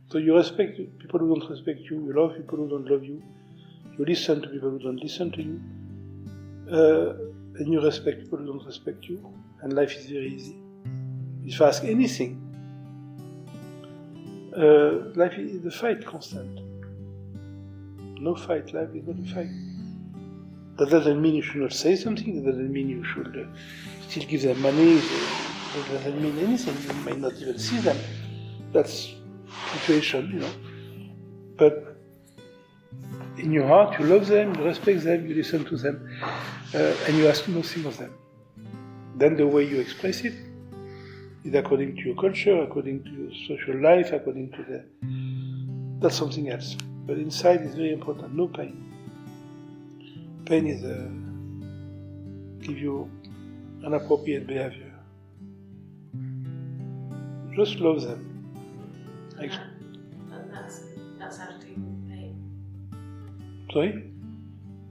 So you respect people who don't respect you, you love people who don't love you, you listen to people who don't listen to you, and you respect people who don't respect you, and life is very easy. If you ask anything, life is a fight constant. No fight, life is not a fight. That doesn't mean you should not say something, that doesn't mean you should still give them money, that doesn't mean anything, you may not even see them. That's situation, But in your heart, you love them, you respect them, you listen to them, and you ask nothing of them. Then the way you express it is according to your culture, according to your social life, according to that's something else. But inside is very important, no pain. Pain is give you inappropriate behavior. Just love them. And that's how to deal with pain. Sorry?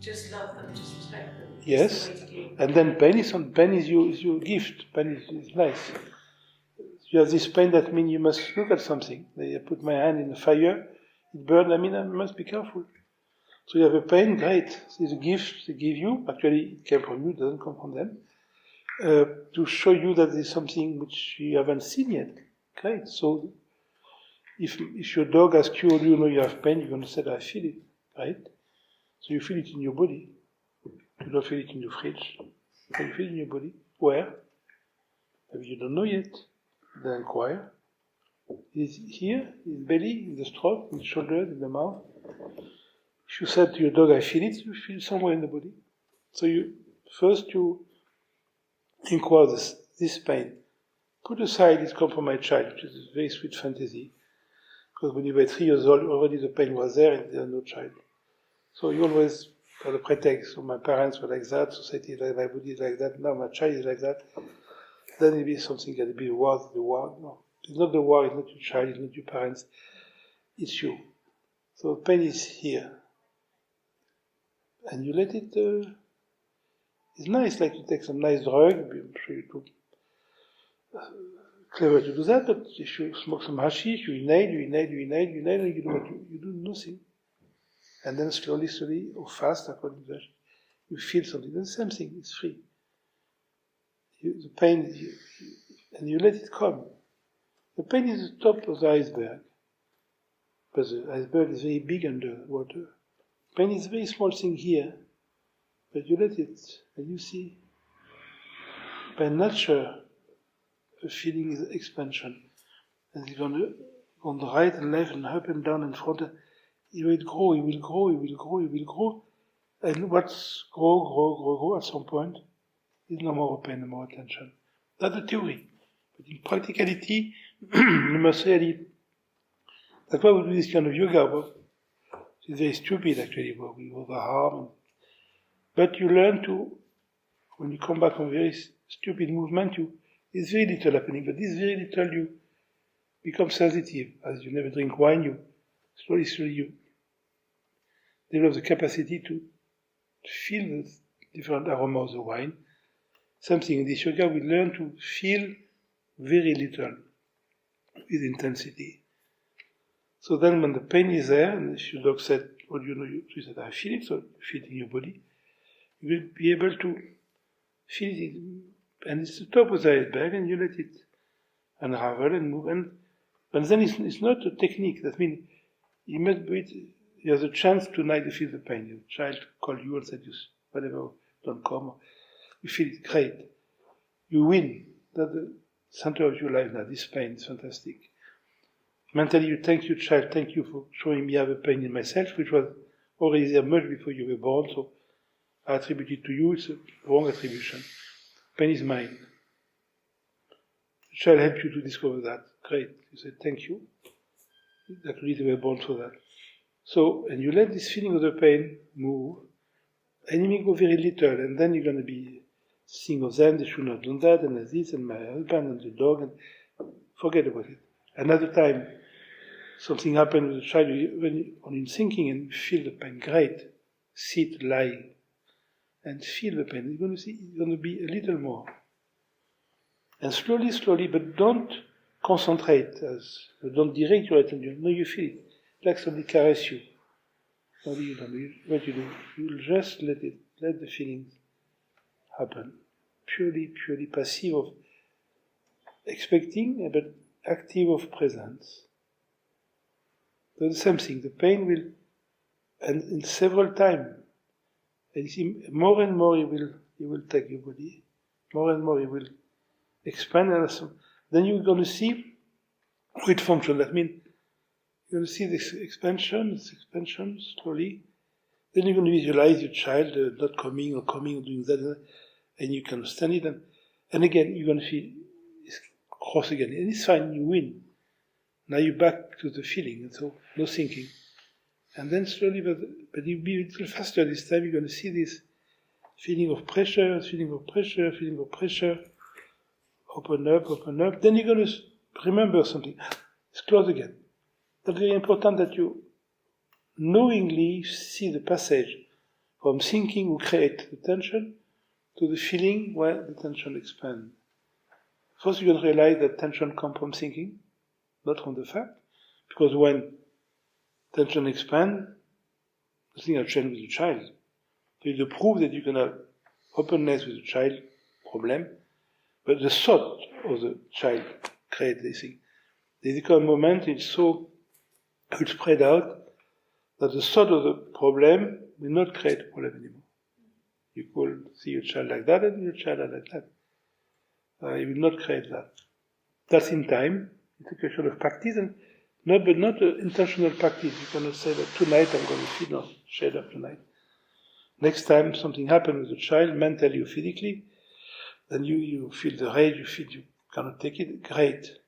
Just love them, just respect them. Yes. And then pain is your gift. Pain is nice. You have this pain, that means you must look at something. I put my hand in the fire, it burned, I must be careful. So you have a pain, great. It's a gift they give you. Actually, it came from you, it doesn't come from them. To show you that there's something which you haven't seen yet. Great. So if your dog asks you, do you know you have pain, you're going to say, I feel it. Right? So you feel it in your body. You don't feel it in your fridge. So you feel it in your body. Where? Maybe you don't know yet. Then inquire. Is it here, in the belly, in the stomach, in the shoulders, in the mouth? If you said to your dog, I feel it, you feel somewhere in the body. So you inquire this pain. Put aside this come from my child, which is a very sweet fantasy. Because when you were 3 years old, already the pain was there and there's no child. So you always have a pretext. So my parents were like that, society is like that, my body is like that, now my child is like that. Then it be something that be the war. No. It's not the war, it's not your child, it's not your parents, it's you. So pain is here. And you let it, it's nice, like you take some nice drug, I'm sure you're too clever to do that, but if you smoke some hashish, you inhale, and you do nothing. And then slowly, or fast, according to that, you feel something. That's the same thing, it's free. The pain, and you let it come. The pain is the top of the iceberg, but the iceberg is very big under water. Pain is a very small thing here, but you let it, and you see, by nature, a feeling is expansion. And it's going on the right and left and up and down and front. It will grow, it will grow. And what's grow at some point is no more pain, no more attention. That's the theory. But in practicality, you must really, that's why we do this kind of yoga. It's very stupid actually, where we overharm. But you learn to, when you come back from a very stupid movement, it's very little happening, but this very little you become sensitive. As you never drink wine, you slowly you develop the capacity to feel the different aromas of the wine. Something in this yoga, we learn to feel very little with intensity. So then when the pain is there, and if your dog said, well, you said, I feel it, so you feel it in your body, you will be able to feel it, and it's the top of the iceberg, and you let it unravel and move. But then it's not a technique. That means you must be it. You have the chance tonight to feel the pain. Your child call you and said, whatever, don't come. You feel it, great. You win. That's the center of your life now. This pain is fantastic. Mentally, you thank your child. Thank you for showing me I have a pain in myself, which was already there much before you were born. So I attribute it to you. It's a wrong attribution. Pain is mine. The child helped you to discover that. Great. You said, thank you. Actually, they were born for that. So, and you let this feeling of the pain move, and you may go very little, and then you're going to be thinking of them, they should not do that, and this, and my husband, and the dog, and forget about it. Another time, something happened with the child, when you're thinking and feel the pain, great. Sit, lie, and feel the pain. You're going to see, it's going to be a little more. And slowly, but don't concentrate, as you don't direct your attention. No, you feel it. Like somebody caress you. What you do? You just let the feelings happen. Purely passive of expecting, but active of presence. So the same thing. The pain will, and in several times, and you see, more and more it will take your body. More and more it will expand, and then you're going to see how it functions. That means you're going to see this expansion slowly. Then you're going to visualize your child not coming or doing that, and you can stand it, and again you're going to feel it's cross again, and it's fine. You win. Now you're back to the feeling, and so no thinking. And then slowly, but you'll be a little faster this time. You're going to see this feeling of pressure. Open up. Then you're going to remember something. It's closed again. That's very important that you knowingly see the passage from thinking who create the tension to the feeling where the tension expands. First, you're going to realize that tension comes from thinking, not from the fact, because when tension expands, the thing has changed with the child. So you prove that you can have openness with the child problem, but the thought of the child creates this thing. There comes a moment it's so spread out that the thought of the problem will not create a problem anymore. You could see your child like that and your child like that. You will not create that. That's in time. It's a question of practice, and not intentional practice. You cannot say that tonight I'm going to feel no shade up tonight. Next time something happens with the child, mentally or physically, then you feel the rage, you cannot take it. Great.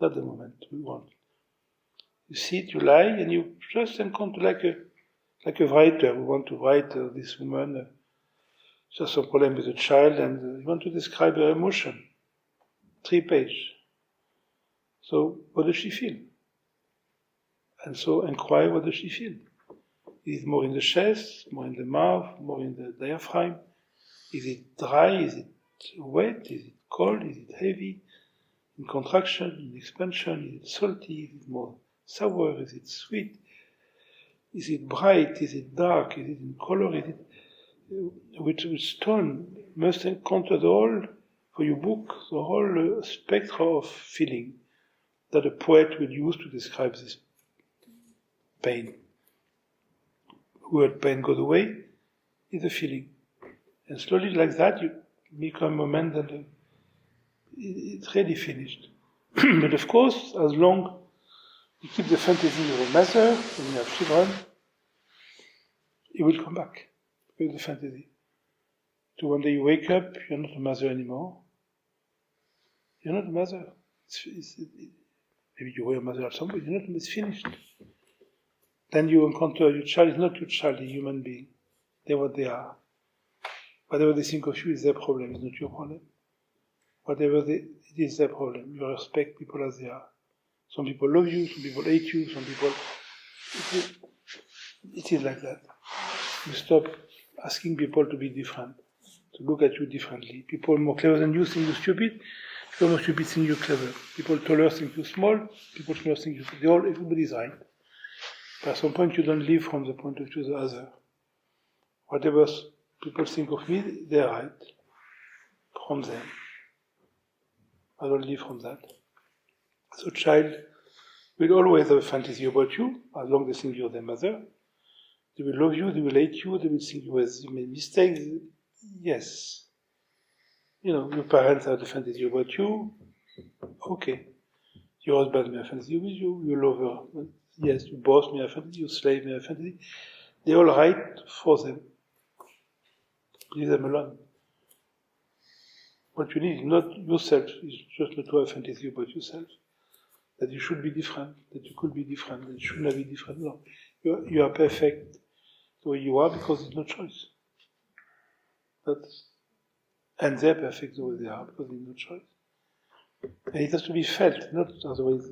Not the moment we want. You sit, you lie, and you just encounter like a writer who want to write this woman just some problem with a child, and you want to describe her emotion. 3 pages. So what does she feel? And so inquire, what does she feel? Is it more in the chest, more in the mouth, more in the diaphragm? Is it dry? Is it wet? Is it cold? Is it heavy? In contraction, in expansion? Is it salty? Is it more sour? Is it sweet? Is it bright? Is it dark? Is it in color? Is it which tone? Must encounter the whole, for your book, the whole spectrum of feeling that a poet will use to describe this pain. Word pain goes away is a feeling. And slowly like that you become a moment that it's really finished. But of course, as long you keep the fantasy of a mother, when you have children, it will come back with the fantasy. So one day you wake up, you're not a mother anymore. You're not a mother. Maybe you were a mother at some point, you're not, it's finished. Then you encounter your child is not your child, a human being. They're what they are. Whatever they think of you is their problem, it's not your problem. Whatever it is their problem. You respect people as they are. Some people love you, some people hate you, some people... It is like that. You stop asking people to be different, to look at you differently. People more clever than you think you're stupid, people more stupid think you're clever. People taller think you're small, people smaller think you're... Everybody's right. But at some point you don't live from the point of view of the other. Whatever people think of me, they're right. From them. I don't live from that. So child will always have a fantasy about you, as long as they think you're their mother. They will love you, they will hate you, they will think you made mistakes. Yes. Your parents have the fantasy about you. Okay. Your husband may have fantasy with you, your lover. Yes, your boss may have fantasy, your slave may have fantasy. They're all right for them. Leave them alone. What you need is not yourself, it's just not to have fantasy about yourself. That you should be different, that you could be different, that you should not be different. No. You are perfect the way you are because it's no choice. And they're perfect the way they are because there's no choice. And it has to be felt, not otherwise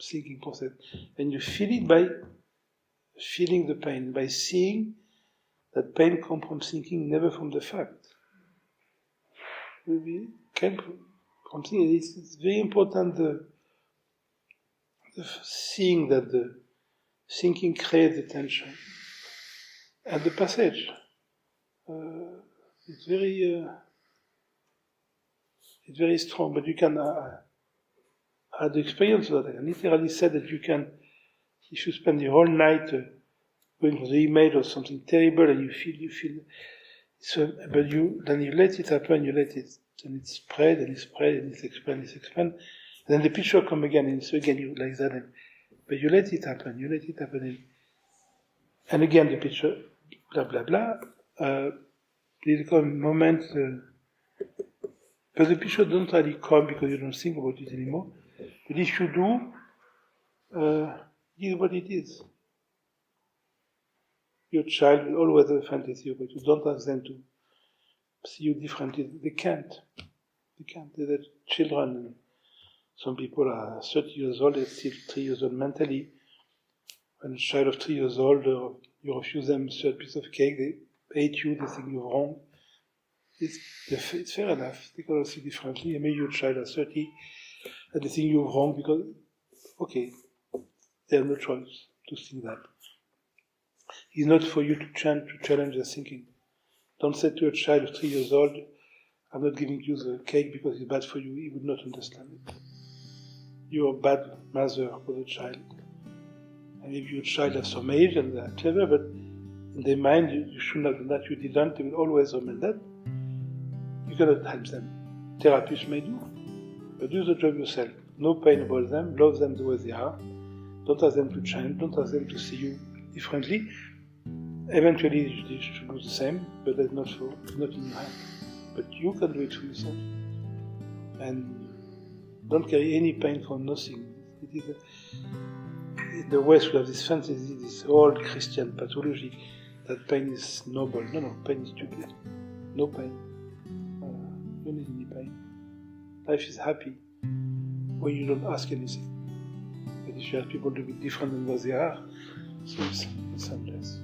thinking process. And you feel it by feeling the pain, by seeing that pain comes from thinking, never from the fact. It came from thinking. It's very important seeing that the thinking creates the tension. And the passage, it's very strong, but you can, I had the experience of that. I literally said that if you spend the whole night going for the email or something terrible, and you feel, but then you let it happen, you let it, and it spread, and it expands, and then the picture come again, and so again you like that, but you let it happen, and again the picture, blah blah blah, there come a moment, but the picture don't really come because you don't think about it anymore, but if you do, it is what it is. Your child will always have a fantasy about you. Don't ask them to see you differently. They can't. They're children. Some people are 30 years old, they're still 3 years old mentally. When a child of 3 years old, you refuse them a third piece of cake, they hate you, they think you're wrong. It's fair enough. They can see differently. And maybe your child is 30, and they think you're wrong because, okay, they have no choice to think that. It's not for you to challenge their thinking. Don't say to a child of 3 years old, I'm not giving you the cake because it's bad for you. He would not understand it. You're a bad mother for the child. And if your child has some age and they're clever, but in their mind you should not have done that, you didn't, they will always remember that. You cannot help them. Therapists may do, but do the job yourself. No pain about them, love them the way they are. Don't ask them to change, don't ask them to see you differently. Eventually they should do the same, but that's not so, it's not in your hand. But you can do it for yourself. And don't carry any pain for nothing. It is in the West we have this fantasy, this old Christian pathology, that pain is noble. No, pain is stupid. No pain. You don't need any pain. Life is happy when you don't ask anything. But if you have people to be different than what they are, so it's endless.